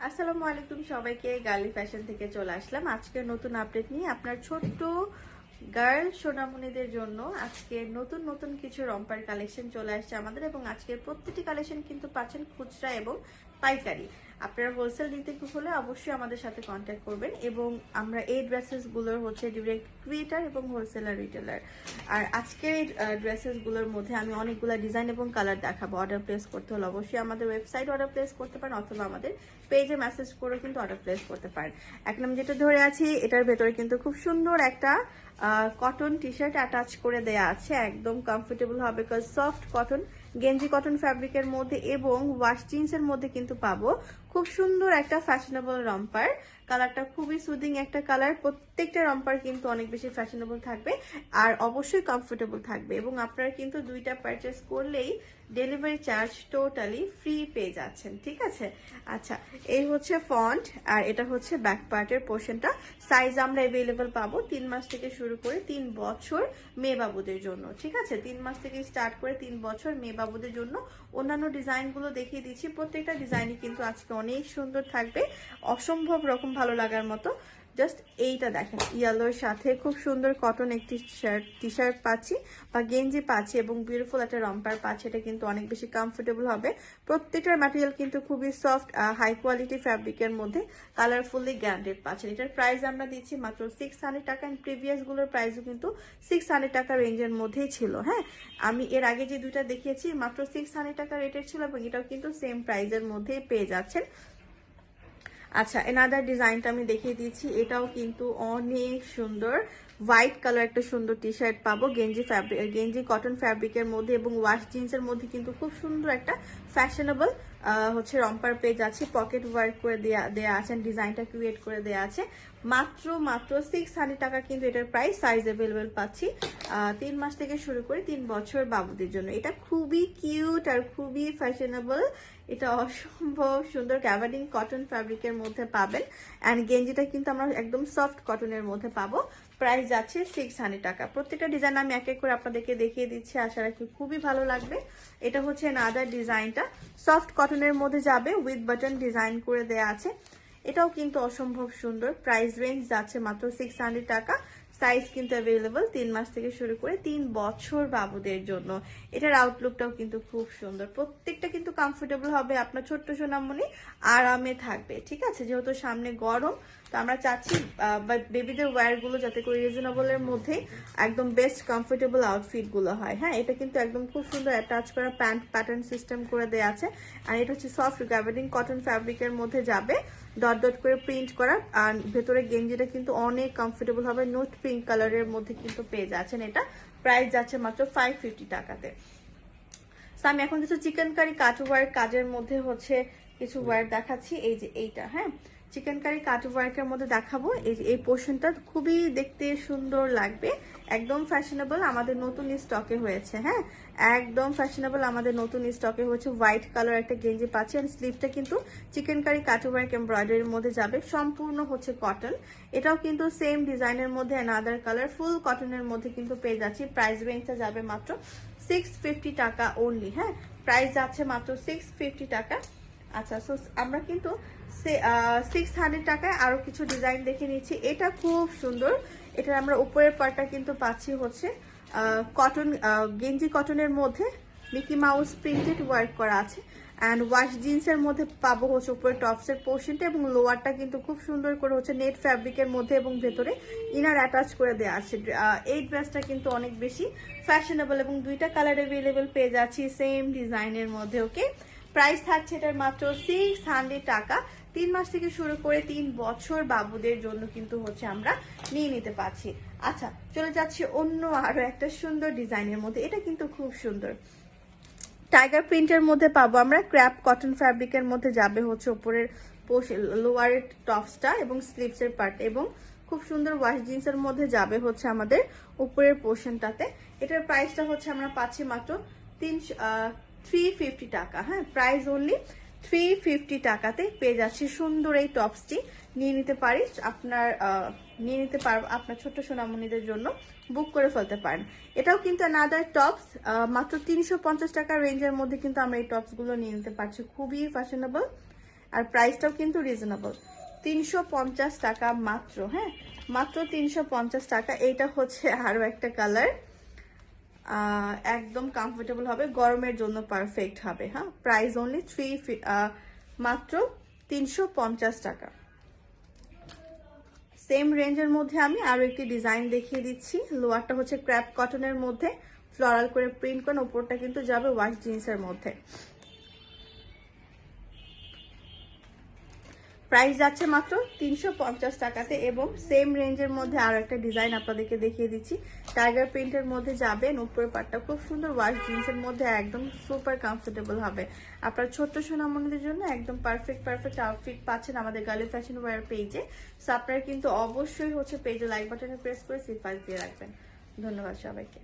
আসসালামু আলাইকুম সবাইকে গার্লি ফ্যাশন থেকে চলে আসলাম আজকে নতুন আপডেট নিয়ে আপনার ছোট্ট গার্ল সোনামণিদের জন্য আজকে নতুন নতুন কিছু রম্পার কালেকশন চলে আসছে আমাদের এবং আজকের প্রত্যেকটি কালেকশন কিন্তু পাচ্ছেন খুচরা এবং পাইকারি। আপনারা হোলসেল নিতে হলে অবশ্যই আমাদের সাথে কন্ট্যাক্ট করবেন এবং আমরা এই ড্রেসেসগুলোর হচ্ছে ডিরেক্ট ক্রিয়েটার এবং হোলসেলার রিটেলার। আর আজকের এই ড্রেসেসগুলোর মধ্যে আমি অনেকগুলো ডিজাইন এবং কালার দেখাবো। অর্ডার প্লেস করতে হলে অবশ্যই আমাদের ওয়েবসাইট অর্ডার প্লেস করতে পারেন অথবা আমাদের পেজে মেসেজ করে কিন্তু অর্ডার প্লেস করতে পারেন। এখন আমি যেটা ধরে আছি এটার ভেতরে কিন্তু খুব সুন্দর একটা কটন টি শার্ট অ্যাটাচ করে দেয়া আছে, একদম কমফোর্টেবল হবে বিকজ সফট কটন গেঞ্জি কটন ফ্যাব্রিকের মধ্যে এবং ওয়াশ জিন্সের মধ্যে কিন্তু পাবো খুব সুন্দর একটা ফ্যাশনেবল রম্পার। কালারটা খুবই সুদিং একটা কালার, প্রত্যেকটা রম্পার কিন্তু অনেক বেশি ফ্যাশনেবল থাকবে আর অবশ্যই কমফোর্টেবল থাকবে এবং আপনারা কিন্তু দুইটা পারচেস করলেই ডেলিভারি চার্জ টোটালি ফ্রি পেয়ে যাচ্ছেন, ঠিক আছে। আচ্ছা, এই হচ্ছে ফন্ট আর এটা হচ্ছে ব্যাক পার্টের পোর্শনটা। সাইজ আমরা অ্যাভেলেবল পাবো 3 মাস থেকে শুরু করে 3 বছর মেয়ে বাবুদের জন্য, ঠিক আছে। 3 মাস থেকে স্টার্ট করে 3 বছর মেয়ে বাবুদের জন্য। অন্যান্য ডিজাইনগুলো দেখিয়ে দিচ্ছি, প্রত্যেকটা ডিজাইনই কিন্তু আজকে অনেক সুন্দর থাকবে, অসম্ভব রকম ভালো লাগার মতো। জাস্ট এইটা দেখেন, ইয়েলোর সাথে খুব সুন্দর কটন একটি টি শার্ট পাচ্ছি বা গেঞ্জি পাচ্ছি এবং বিউটিফুল একটা রম্পার পাচ্ছি। এটা কিন্তু অনেক বেশি কমফোর্টেবল হবে। প্রত্যেকটার ম্যাটেরিয়াল কিন্তু খুবই সফট হাই কোয়ালিটি ফ্যাব্রিকের মধ্যে কালারফুলি গ্যারান্টেড পাচ্ছেন। এটার প্রাইস আমরা দিচ্ছি মাত্র 600 টাকা অ্যান্ড প্রিভিয়াসগুলোর প্রাইসও কিন্তু 600 টাকা রেঞ্জের মধ্যেই ছিল। হ্যাঁ, আমি এর আগে যে দুইটা দেখিয়েছি মাত্র 600 টাকা রেটের ছিল এবং এটাও কিন্তু সেম প্রাইসের মধ্যেই পেয়ে যাচ্ছেন। আচ্ছা, এনাদার ডিজাইনটা আমি দেখিয়ে দিচ্ছি, এটাও কিন্তু অনেক সুন্দর। হোয়াইট কালার একটা সুন্দর টি শার্ট পাবো গেঞ্জি কটন ফ্যাব্রিকের মধ্যে এবং ওয়াশ জিন্সের মধ্যে কিন্তু খুব সুন্দর একটা ফ্যাশনেবল হচ্ছে রম্পার পেজ আছে, পকেট ওয়ার্ক করে দেয়া আছে, ডিজাইনটা ক্রিয়েট করে দেয়া আছে। মাত্র 600 টাকা কিন্তু এটার প্রাইস। সাইজ অ্যাভেলেবেল পাচ্ছি 3 মাস থেকে শুরু করে 3 বছর বাবুদের জন্য। এটা খুবই কিউট আর খুবই ফ্যাশনেবল। এটা অসম্ভব সুন্দর গ্যাবার্ডিং কটন ফ্যাব্রিকের মধ্যে পাবেন অ্যান্ড গেঞ্জিটা কিন্তু আমরা একদম সফট কটনের মধ্যে পাবো। প্রাইস যাচ্ছে 600 টাকা। প্রত্যেকটা ডিজাইন আমি এক এক করে আপনাদেরকে দেখিয়ে দিচ্ছি, আশা রাখি খুবই ভালো লাগবে। এটা হচ্ছে নাদার ডিজাইনটা, সফট কটনের মধ্যে যাবে, উইথ বাটন ডিজাইন করে দেয়া আছে। এটাও কিন্তু অসম্ভব সুন্দর। প্রাইস রেঞ্জ যাচ্ছে মাত্র 600 টাকা। সাইজ কিন্তু অ্যাভেলেবল 3 মাস থেকে শুরু করে 3 বছর বাবুদের জন্য। এটার আউটলুকটাও কিন্তু খুব সুন্দর, প্রত্যেকটা কিন্তু কমফোর্টেবল হবে, আপনার ছোট্ট সোনামণি আরামে থাকবে, ঠিক আছে। যেহেতু সামনে গরম, তো আমরা চাচ্ছি বেবিদের ওয়্যারগুলো যাতে করে রিজনেবলের মধ্যে একদম বেস্ট কমফোর্টেবল আউটফিটগুলো হয়। হ্যাঁ, এটা কিন্তু একদম খুব সুন্দর অ্যাটাচ করা প্যান্ট প্যাটার্ন সিস্টেম করে দেওয়া আছে আর এটা হচ্ছে সফট গ্যাবার্ডিং কটন ফ্যাব্রিকের মধ্যে যাবে, ডট ডট করে প্রিন্ট করা আর ভেতরে গেঞ্জিটা কিন্তু অনেক কমফোর্টেবল হবে, নোট পিঙ্ক কালারের মধ্যে কিন্তু পেয়ে যাচ্ছেন। এটা প্রাইস যাচ্ছে মাত্র 550 টাকাতে। আমি এখন কিছু চিকেন কারি কাট ওয়ার্ক কাজের মধ্যে হচ্ছে কিছু ওয়ার্ক দেখাচ্ছি। এই যে এইটা, হ্যাঁ, চিকেন কারি কাট ওয়ার্কের মধ্যে দেখাবো। এই যে এই পোর্শনটা খুবই দেখতে সুন্দর লাগবে, একদম ফ্যাশনেবল, আমাদের নতুন স্টকে হয়েছে। হ্যাঁ, একদম ফ্যাশনেবল, আমাদের নতুন স্টকে হচ্ছে। হোয়াইট কালার একটা গেঞ্জি পাচ্ছি আর স্লিভটা কিন্তু চিকেন কারি কাট ওয়ার্ক এমব্রয়ডারির মধ্যে যাবে, সম্পূর্ণ হচ্ছে কটন। এটাও কিন্তু সেম ডিজাইনের মধ্যে অ্যানাদার কালার ফুল কটনের মধ্যে কিন্তু পেয়ে যাচ্ছি। প্রাইস রেঞ্জটা যাবে মাত্র 650 টাকা অনলি। হ্যাঁ, প্রাইস যাচ্ছে মাত্র 650 টাকা। আচ্ছা, সো আমরা কিন্তু 600 টাকায় আরো কিছু ডিজাইন দেখে নিচ্ছি। এটা খুব সুন্দর, এটা আমরা উপরের পার্টটা কিন্তু পাচ্ছি হচ্ছে কটন গেঞ্জি কটনের মধ্যে মিকি মাউস প্রিন্টেড ওয়ার্ক করা আছে অ্যান্ড ওয়াশ জিন্সের মধ্যে পাবো হচ্ছে উপরে টপসের পোর্শনটা এবং লোয়ারটা কিন্তু খুব সুন্দর করে হচ্ছে নেট ফ্যাব্রিকের মধ্যে এবং ভেতরে ইনার অ্যাটাচ করে দেওয়া আছে। এই ড্রেসটা কিন্তু অনেক বেশি ফ্যাশনেবল এবং দুইটা কালার অ্যাভেলেবেল পেয়ে যাচ্ছি সেম ডিজাইনের মধ্যে। ওকে, প্রাইস থাকছে এটার মাত্র 600 টাকা। 3 মাস থেকে শুরু করে 3 বছর বাবুদের জন্য কিন্তু হচ্ছে আমরা নিয়ে নিতে পারছি। আচ্ছা, চলে যাচ্ছি অন্য আরো একটা সুন্দর ডিজাইনের মধ্যে। এটা কিন্তু খুব সুন্দর, টাইগার প্রিন্টের মধ্যে পাবো আমরা, ক্র্যাপ কটন ফ্যাব্রিকের মধ্যে যাবে হচ্ছে উপরের লোয়ারের টপসটা এবং স্লিভসের পার্ট এবং খুব সুন্দর ওয়াশ জিন্সের মধ্যে যাবে হচ্ছে আমাদের উপরের পোর্শনটাতে। এটার প্রাইসটা হচ্ছে আমরা পাচ্ছি মাত্র 350 টাকা। হ্যাঁ, প্রাইস অনলি 350 টাকাতে পেয়ে যাচ্ছি সুন্দর এই টপসটি। নিয়ে নিতে পারবো আপনার ছোট্ট সোনামণিদের জন্য, বুক করে ফেলতে পারেন। এটাও কিন্তু অ্যানাদার টপস, মাত্র 350 টাকা রেঞ্জের মধ্যে কিন্তু আমরা এই টপসগুলো নিয়ে নিতে পারছি, খুবই ফ্যাশনেবল আর প্রাইসটাও কিন্তু রিজনেবল, 350 টাকা মাত্র। হ্যাঁ, মাত্র 350 টাকা। এইটা হচ্ছে আরো একটা কালার, একদম কমফোর্টেবল হবে, গরমের জন্য পারফেক্ট হবে। হ্যাঁ, প্রাইস অনলি মাত্র 350 টাকা। সেম রেঞ্জের মধ্যে আমি আরো একটি ডিজাইন দেখিয়ে দিচ্ছি। লোয়ারটা হচ্ছে ক্র্যাপ কটনের মধ্যে ফ্লোরাল করে প্রিন্ট করেন, উপরটা কিন্তু যাবে ওয়াশ জিন্সের মধ্যে। প্রাইস যাচ্ছে মাত্র 350 টাকাতে। এবং সেম রেঞ্জের মধ্যে আরো একটা ডিজাইন আপনাদেরকে দেখিয়ে দিচ্ছি, টাইগার প্রিন্টের মধ্যে যাবেন, উপরের পাটটা খুব সুন্দর ওয়াশ জিন্সের মধ্যে, একদম সুপার কমফোর্টেবল হবে। আপনার ছোট্ট সোনামণিদের জন্য একদম পারফেক্ট আউটফিট পাচ্ছেন আমাদের গার্লি ফ্যাশন ওয়্যার পেজে। সো আপনারা কিন্তু অবশ্যই হচ্ছে পেজে লাইক বাটনে প্রেস করে সিফাইল দিয়ে রাখবেন। ধন্যবাদ সবাইকে।